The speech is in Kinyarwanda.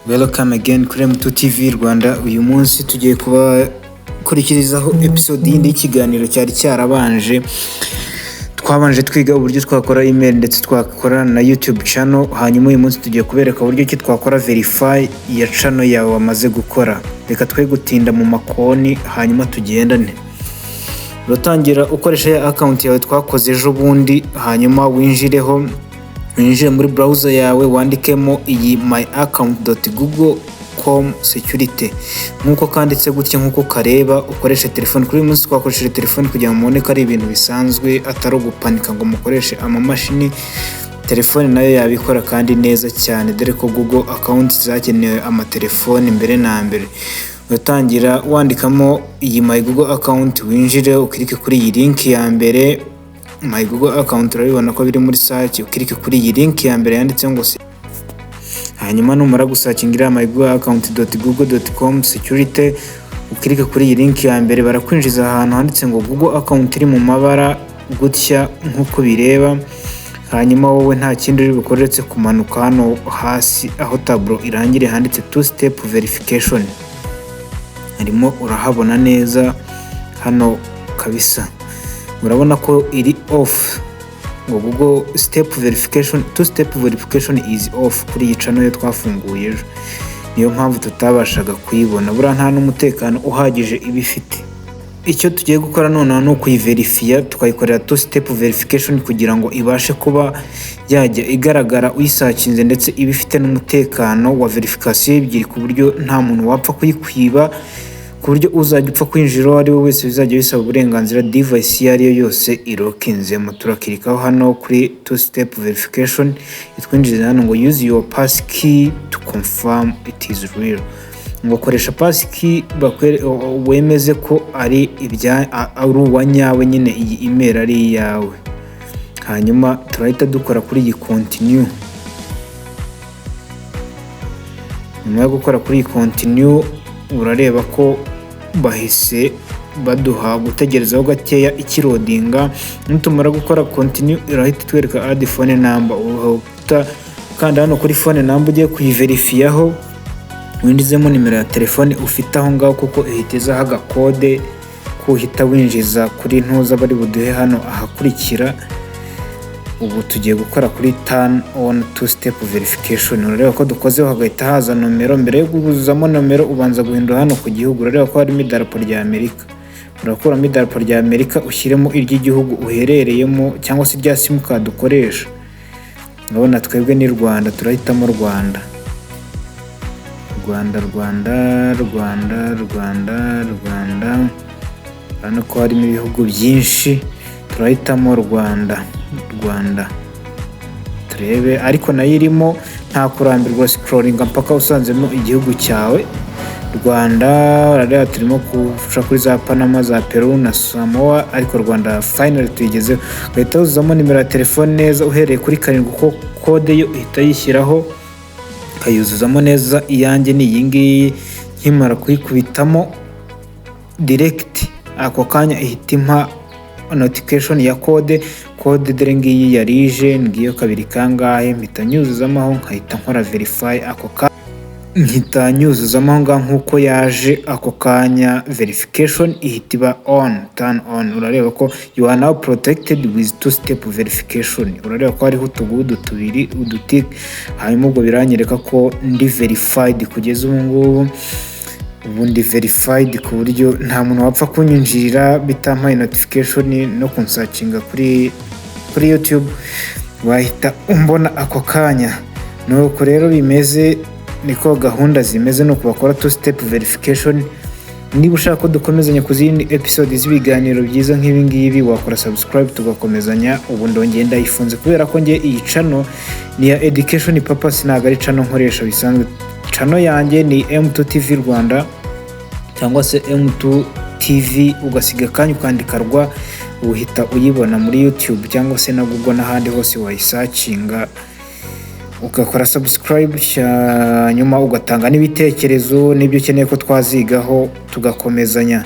Welcome again kuri M2 TV Rwanda. Uyu munsi tugiye kurikirizaho episode yindi y'ikiganiro cyari cyarabanje. Twabanje twiga uburyo twakora email ndetse twakora na YouTube channel. Hanyuma uyu munsi tugiye kubereka uburyo ki twakora verify ya channel yawe wamaze gukora. Reka twe gutinda mu makoni hanyuma tugendane. Uratangira ukoresha ya account yawe twakoze ejo bundi, hanyuma winjire muri browser yawe wandikemo iyi myaccount.google.com security nkuko kanditse gutya nkuko kareba. Ukoreshe telefone. Kuri uyu munsi twakoresheje telefone kugira ngo mubone ko ari ibintu bisanzwe atari gupanika ngo mukoreshe amamashini. Telefone nayo yabikora kandi neza cyane, dore ko Google account zagenewe amatelefone mbere na mbere. Uratangira wandikamo iyi my Google account, winjire ukirike kuri iyi link ya mbere. My Google account urabibona ko biri muri search, ukirike kuri iyi link ya mbere yanditse ngo hanyuma numara gusacingira my Google account.google.com security, ukirike kuri iyi link ya mbere barakwinjiza ahantu handitse ngo Google account iri mu mabara gutya nkuko bireba. Hanyuma wowe nta kindi uri bukoretse kumanuka hano hasi aho tableau irangire handitse two step verification. Harimo urahabona neza hano kabisa, urabona ko iri off ngo Google two step verification is off kuri iyi channel yo twafunguye ejo. Niyo mpamvu tutabashaga kuyibona, bura nta n'umutekano uhagije ibifite. Icyo tugiye gukora none no kuyiverifiya, tukayikorera two step verification kugira ngo ibashe kuba yajya igaragara uyisacinze ndetse ibifite n'umutekano wa verification ebyiri, ku buryo nta muntu wapfa kuyikwiba, ku buryo uzajya upfa kwinjira ari we wese bizajya bisaba uburenganzira device yariyo yose irokinzemo. Turakirikaho hano kuri two step verification, itwinjiza hano ngo use your pass key to confirm it is real. Ngo koresha pass key wemeze ko ari uwanyawe nyine iyi email ari iyawe. Hanyuma turahita dukora kuri iyi continue. Nyuma yo gukora kuri iyi continue, urareba ko bahise baduha gutegerezaho gakeya ikirodinga. Nitumara gukora continue irahita twereka add phone number. Kandi hano kuri phone number ugiye kuyiverifiyaho winjizemo nimero ya telefone ufite aho ngaho, kuko ihitiza haga code kuhita winjiza kuri ntuza bari buduhe hano ahakurikira. Ubu tugiye gukora kuri turn on two step verification. Urareba ko dukozeho hagahita haza nomero. Mbere yo guzamo nomero ubanza guhindura hano ku gihugu. Urareba ko harimo idarapo rya Amerika. Urakuramo idarapo rya Amerika ushyiremo iry'igihugu uherereyemo cyangwa se rya sim card ukoresha. Urabona twebwe ni Rwanda, turahitamo Rwanda. Hano ko harimo ibihugu byinshi, turahitamo Rwanda. Turebe ariko nayo irimo, nta kurambirwa scrolling mpaka usanzemo igihugu cyawe. Rwanda urareba turimo kuca kuri za Panama, za Peru na Samoa, ariko Rwanda finally tuyigezeho. Ugahita uzamo nimero ya telefone neza uhereye kuri 7 kuko code yo ihita yishyiraho, kayuzuzamo neza. Iyanjye ni iyi ngiyi, nkimara kuyikubitamo direct ako kanya ihita impa notification ya code dore ngiyi yarije ngiyo kabiri kangahe, mpita nyuzuzamo aho nkahita nkora verify ako kanya, nkita nyuzuzamo aho nkuko yaje ako kanya. Verification ihita iba turn on. Urareba ko you are now protected with two step verification. Urareba ko hariho utugudu tubiri udutik, hanyuma ubwo biranyereka ko ndi verified kugeza ubu ngubu. Ubundi verified ku buryo nta muntu wapfa kunyinjirira bitampaye notification no kunsacinga kuri YouTube, wahita umbona ako kanya. Nuko rero bimeze, niko gahunda zimeze, no kubakora two step verification. Niba ushaka ko dukomezanya ku zindi episode z'ibiganiro byiza nk'ibi ngibi, wakora subscribe tugakomezanya. Ubu ndongeye ndayifunze kubera ko ngiye iyi channel ni ya education purpose, ntabwo ari channel nkoresha bisanzwe. Channel yanjye ni M2 TV Rwanda cyangwa se M2 TV, ugasiga kanya ukandika uhita uyibona muri YouTube cyangwa se na Google n'ahandi hose wayisacinga, ugakora subscribe. Nyuma ugatanga n'ibitekerezo n'ibyo ukeneye ko twazigaho tugakomezanya.